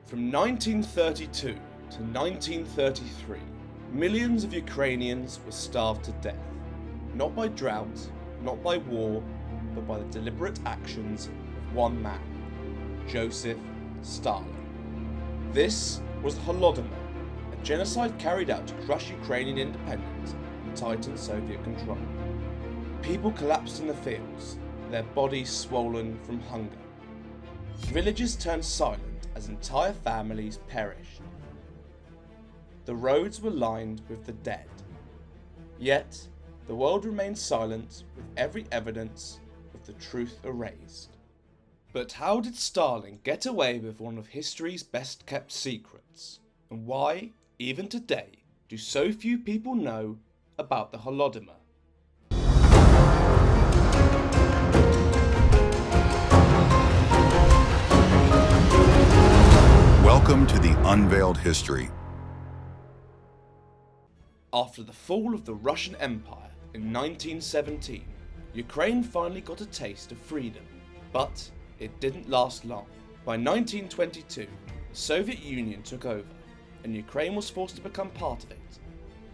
From 1932 to 1933, millions of Ukrainians were starved to death, not by drought, not by war, but by the deliberate actions of one man, Joseph Stalin. This was the Holodomor, a genocide carried out to crush Ukrainian independence and tighten Soviet control. People collapsed in the fields, their bodies swollen from hunger. Villages turned silent as entire families perished. The roads were lined with the dead. Yet, the world remained silent with every evidence of the truth erased. But how did Stalin get away with one of history's best kept secrets? And why, even today, do so few people know about the Holodomor? Welcome to the Unveiled History. After the fall of the Russian Empire in 1917, Ukraine finally got a taste of freedom, but it didn't last long. By 1922, the Soviet Union took over, and Ukraine was forced to become part of it,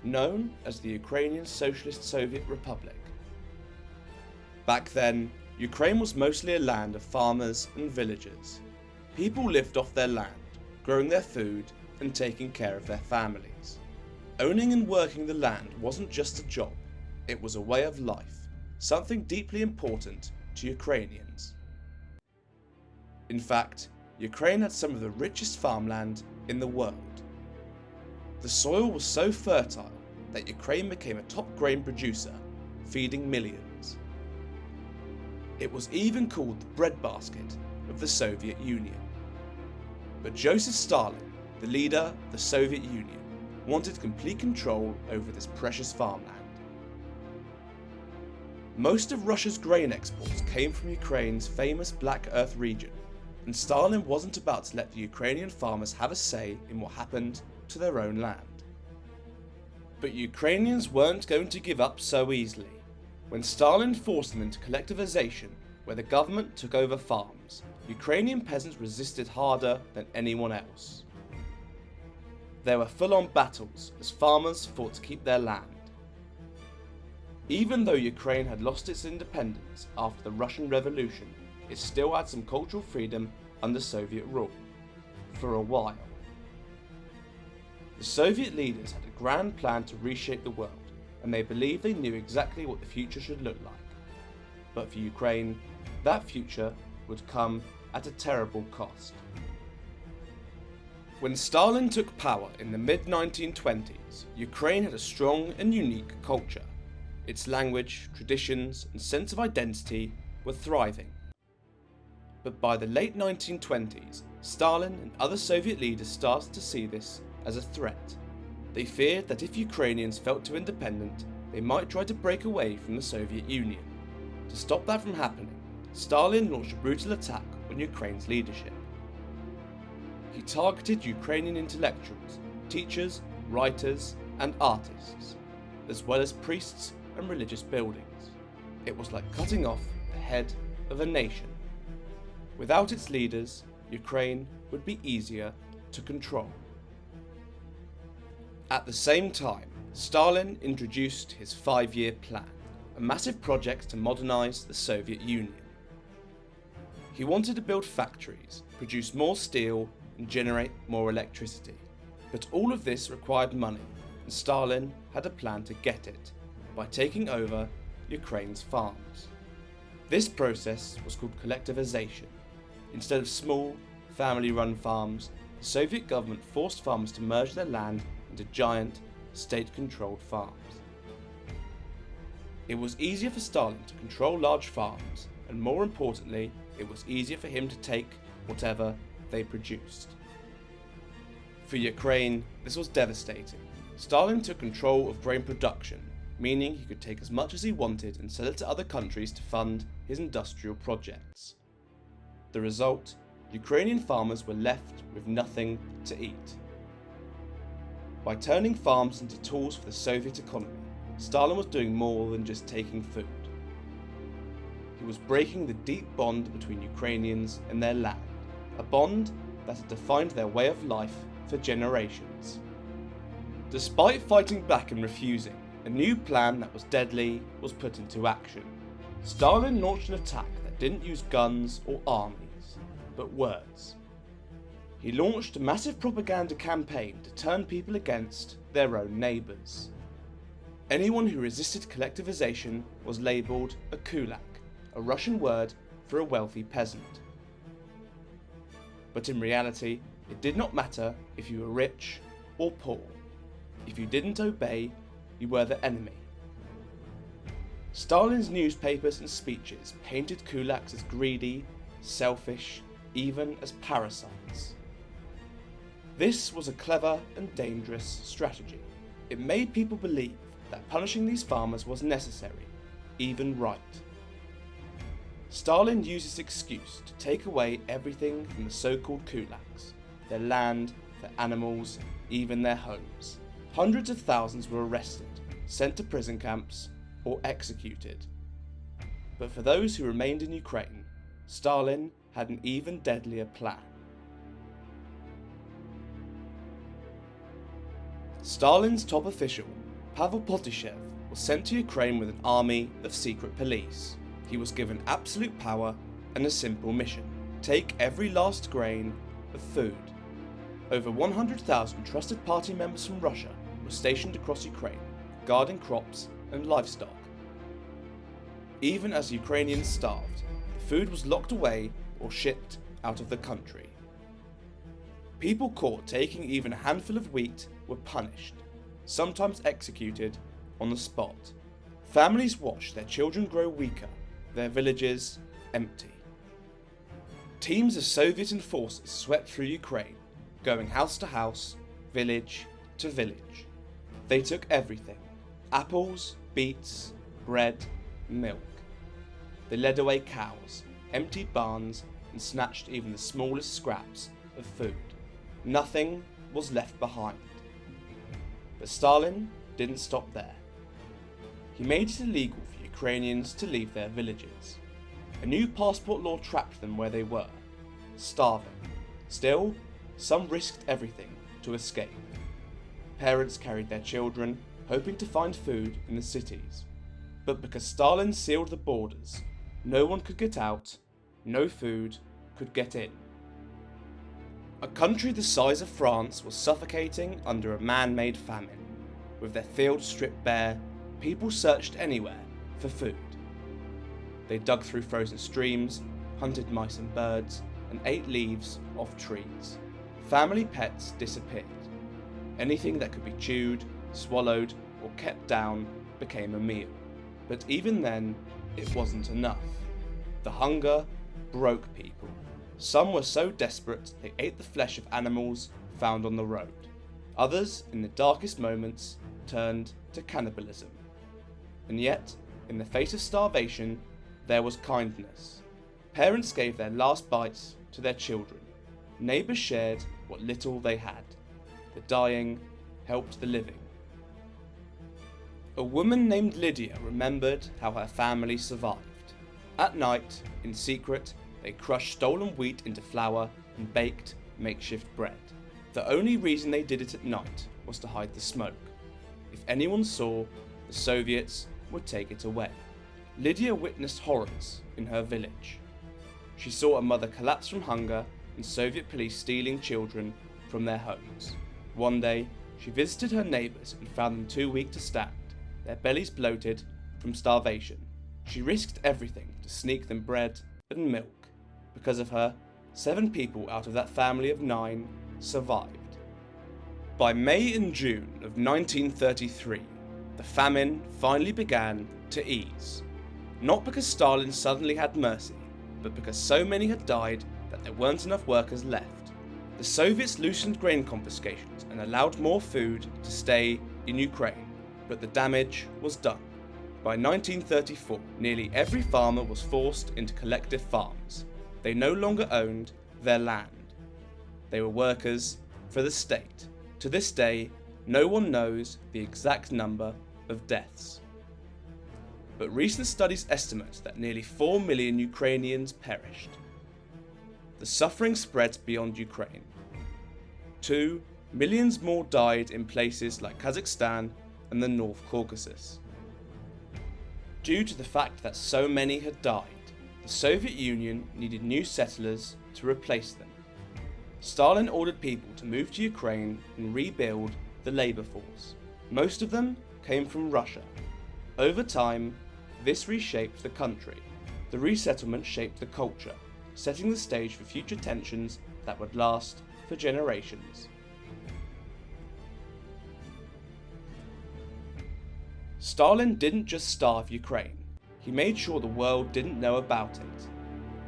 known as the Ukrainian Socialist Soviet Republic. Back then, Ukraine was mostly a land of farmers and villagers. People lived off their land, growing their food and taking care of their families. Owning and working the land wasn't just a job, it was a way of life, something deeply important to Ukrainians. In fact, Ukraine had some of the richest farmland in the world. The soil was so fertile that Ukraine became a top grain producer, feeding millions. It was even called the breadbasket of the Soviet Union. But Joseph Stalin, the leader of the Soviet Union, wanted complete control over this precious farmland. Most of Russia's grain exports came from Ukraine's famous Black Earth region, and Stalin wasn't about to let the Ukrainian farmers have a say in what happened to their own land. But Ukrainians weren't going to give up so easily. When Stalin forced them into collectivization, where the government took over farms, Ukrainian peasants resisted harder than anyone else. There were full-on battles as farmers fought to keep their land. Even though Ukraine had lost its independence after the Russian Revolution, it still had some cultural freedom under Soviet rule, for a while. The Soviet leaders had a grand plan to reshape the world, and they believed they knew exactly what the future should look like. But for Ukraine, that future would come at a terrible cost. When Stalin took power in the mid-1920s, Ukraine had a strong and unique culture. Its language, traditions, and sense of identity were thriving. But by the late 1920s, Stalin and other Soviet leaders started to see this as a threat. They feared that if Ukrainians felt too independent, they might try to break away from the Soviet Union. To stop that from happening, Stalin launched a brutal attack on Ukraine's leadership. He targeted Ukrainian intellectuals, teachers, writers, and artists, as well as priests and religious buildings. It was like cutting off the head of a nation. Without its leaders, Ukraine would be easier to control. At the same time, Stalin introduced his 5-year plan, a massive project to modernize the Soviet Union. He wanted to build factories, produce more steel, and generate more electricity. But all of this required money, and Stalin had a plan to get it, by taking over Ukraine's farms. This process was called collectivization. Instead of small, family-run farms, the Soviet government forced farmers to merge their land into giant, state-controlled farms. It was easier for Stalin to control large farms, and more importantly, it was easier for him to take whatever they produced. For Ukraine, this was devastating. Stalin took control of grain production, meaning he could take as much as he wanted and sell it to other countries to fund his industrial projects. The result, Ukrainian farmers were left with nothing to eat. By turning farms into tools for the Soviet economy, Stalin was doing more than just taking food. He was breaking the deep bond between Ukrainians and their land, a bond that had defined their way of life for generations. Despite fighting back and refusing, a new plan that was deadly was put into action. Stalin launched an attack that didn't use guns or armies, but words. He launched a massive propaganda campaign to turn people against their own neighbours. Anyone who resisted collectivization was labelled a kulak, a Russian word for a wealthy peasant. But in reality, it did not matter if you were rich or poor. If you didn't obey, you were the enemy. Stalin's newspapers and speeches painted kulaks as greedy, selfish, even as parasites. This was a clever and dangerous strategy. It made people believe that punishing these farmers was necessary, even right. Stalin used this excuse to take away everything from the so-called kulaks, their land, their animals, even their homes. Hundreds of thousands were arrested, sent to prison camps, or executed. But for those who remained in Ukraine, Stalin had an even deadlier plan. Stalin's top official, Pavel Potashev, was sent to Ukraine with an army of secret police. He was given absolute power and a simple mission: take every last grain of food. Over 100,000 trusted party members from Russia were stationed across Ukraine, guarding crops and livestock. Even as Ukrainians starved, the food was locked away or shipped out of the country. People caught taking even a handful of wheat were punished, sometimes executed on the spot. Families watched their children grow weaker, their villages empty. Teams of Soviet enforcers swept through Ukraine, going house to house, village to village. They took everything: apples, beets, bread, milk. They led away cows, emptied barns, and snatched even the smallest scraps of food. Nothing was left behind. But Stalin didn't stop there. He made it illegal for Ukrainians to leave their villages. A new passport law trapped them where they were, starving. Still, some risked everything to escape. Parents carried their children, hoping to find food in the cities. But because Stalin sealed the borders, no one could get out, no food could get in. A country the size of France was suffocating under a man-made famine. With their fields stripped bare, people searched anywhere for food. They dug through frozen streams, hunted mice and birds, and ate leaves off trees. Family pets disappeared. Anything that could be chewed, swallowed, or kept down became a meal. But even then, it wasn't enough. The hunger broke people. Some were so desperate they ate the flesh of animals found on the road. Others, in the darkest moments, turned to cannibalism. And yet, in the face of starvation, there was kindness. Parents gave their last bites to their children. Neighbours shared what little they had. The dying helped the living. A woman named Lydia remembered how her family survived. At night, in secret, they crushed stolen wheat into flour and baked makeshift bread. The only reason they did it at night was to hide the smoke. If anyone saw, the Soviets would take it away. Lydia witnessed horrors in her village. She saw a mother collapse from hunger and Soviet police stealing children from their homes. One day, she visited her neighbours and found them too weak to stand, their bellies bloated from starvation. She risked everything to sneak them bread and milk. Because of her, 7 people out of that family of 9 survived. By May and June of 1933, the famine finally began to ease. Not because Stalin suddenly had mercy, but because so many had died that there weren't enough workers left. The Soviets loosened grain confiscations and allowed more food to stay in Ukraine, but the damage was done. By 1934, nearly every farmer was forced into collective farms. They no longer owned their land. They were workers for the state. To this day, no one knows the exact number of deaths. But recent studies estimate that nearly 4 million Ukrainians perished. the suffering spread beyond Ukraine. 2. Millions more died in places like Kazakhstan and the North Caucasus. Due to the fact that so many had died, the Soviet Union needed new settlers to replace them. Stalin ordered people to move to Ukraine and rebuild the labour force. Most of them came from Russia. Over time, this reshaped the country. The resettlement shaped the culture, setting the stage for future tensions that would last for generations. Stalin didn't just starve Ukraine, he made sure the world didn't know about it.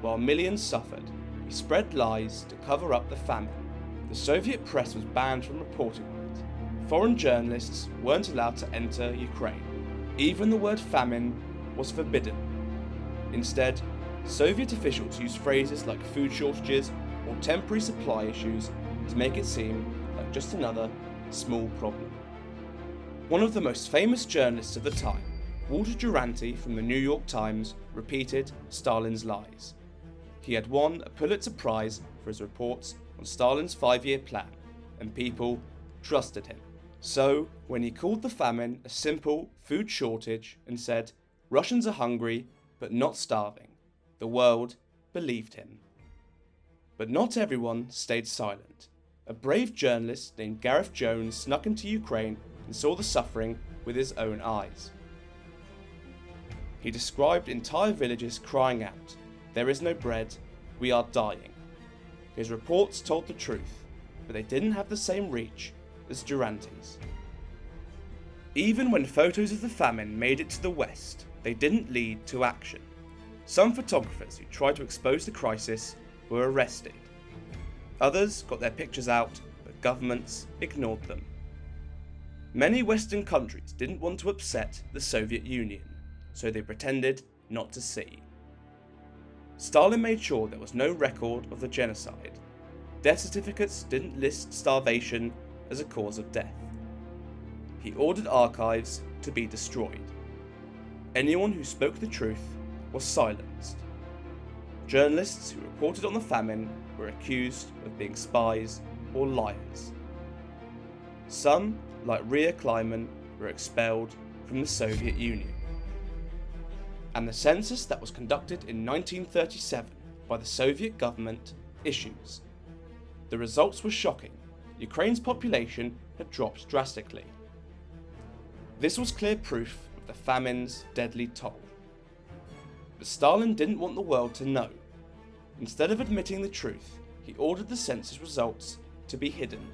While millions suffered, he spread lies to cover up the famine. The Soviet press was banned from reporting on it. Foreign journalists weren't allowed to enter Ukraine. Even the word famine was forbidden. Instead, Soviet officials used phrases like food shortages or temporary supply issues to make it seem like just another small problem. One of the most famous journalists of the time, Walter Duranty from the New York Times, repeated Stalin's lies. He had won a Pulitzer Prize for his reports on Stalin's 5-year plan, and people trusted him. So, when he called the famine a simple food shortage and said, "Russians are hungry, but not starving," the world believed him. But not everyone stayed silent. A brave journalist named Gareth Jones snuck into Ukraine and saw the suffering with his own eyes. He described entire villages crying out, "There is no bread, we are dying." His reports told the truth, but they didn't have the same reach as Duranty's. Even when photos of the famine made it to the West, they didn't lead to action. Some photographers who tried to expose the crisis were arrested. Others got their pictures out, but governments ignored them. Many Western countries didn't want to upset the Soviet Union, so they pretended not to see. Stalin made sure there was no record of the genocide. Death certificates didn't list starvation as a cause of death. He ordered archives to be destroyed. Anyone who spoke the truth was silenced. Journalists who reported on the famine were accused of being spies or liars. Some, like Ria Kleiman, were expelled from the Soviet Union. And the census that was conducted in 1937 by the Soviet government issues. The results were shocking. Ukraine's population had dropped drastically. This was clear proof of the famine's deadly toll. But Stalin didn't want the world to know. Instead of admitting the truth, he ordered the census results to be hidden.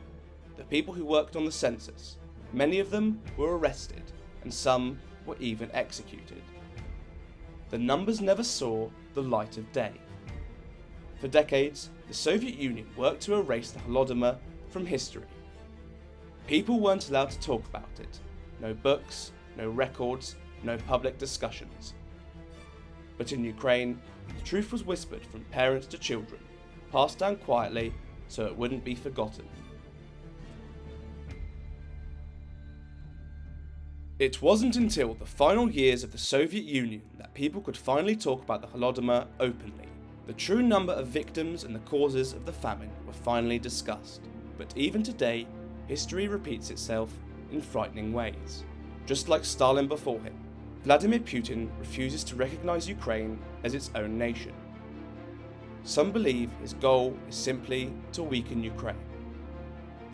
The people who worked on the census, many of them were arrested, and some were even executed. The numbers never saw the light of day. For decades, the Soviet Union worked to erase the Holodomor from history. People weren't allowed to talk about it. No books, no records, no public discussions. But in Ukraine, the truth was whispered from parents to children, passed down quietly so it wouldn't be forgotten. It wasn't until the final years of the Soviet Union that people could finally talk about the Holodomor openly. The true number of victims and the causes of the famine were finally discussed. But even today, history repeats itself in frightening ways. Just like Stalin before him, Vladimir Putin refuses to recognize Ukraine as its own nation. Some believe his goal is simply to weaken Ukraine.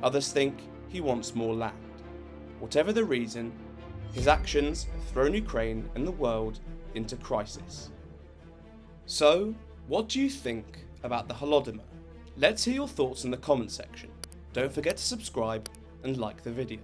Others think he wants more land. Whatever the reason, his actions have thrown Ukraine and the world into crisis. So, what do you think about the Holodomor? Let's hear your thoughts in the comment section. Don't forget to subscribe and like the video.